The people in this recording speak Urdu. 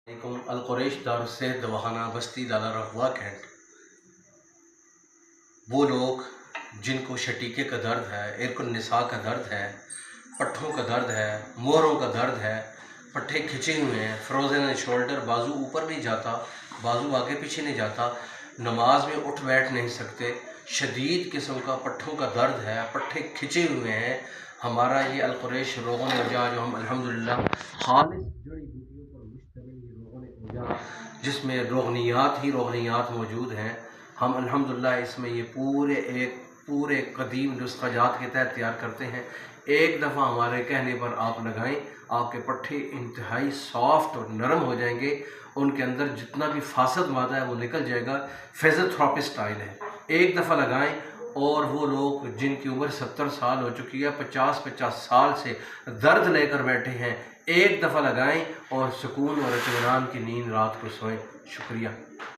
القریش دارالصحت دواخانہ بستی لالا رغوا کینٹ، وہ لوگ جن کو شٹیکے کا درد ہے، ارک النساء کا درد ہے، پٹھوں کا درد ہے، مہروں کا درد ہے، پٹھے کھچے ہوئے ہیں، فروزن شولڈر، بازو اوپر نہیں جاتا، بازو آگے پیچھے نہیں جاتا، نماز میں اٹھ بیٹھ نہیں سکتے، شدید قسم کا پٹھوں کا درد ہے، پٹھے کھچے ہوئے ہیں، ہمارا یہ القریش روغن اوجا جو ہم الحمدللہ خالص جڑی بوٹیوں پر مشتمل یہ روغن اوجا جس میں روغنیات ہی روغنیات موجود ہیں، ہم الحمدللہ اس میں یہ پورے قدیم نسخہ جات کے تحت تیار کرتے ہیں۔ ایک دفعہ ہمارے کہنے پر آپ لگائیں، آپ کے پٹھے انتہائی سافٹ اور نرم ہو جائیں گے، ان کے اندر جتنا بھی فاسد مادہ ہے وہ نکل جائے گا۔ فیزیوتھراپی سٹائل ہے، ایک دفعہ لگائیں اور وہ لوگ جن کی عمر 70 سال ہو چکی ہے، 50 سال سے درد لے کر بیٹھے ہیں، ایک دفعہ لگائیں اور سکون اور اطمینان کی نیند رات کو سوئیں۔ شکریہ۔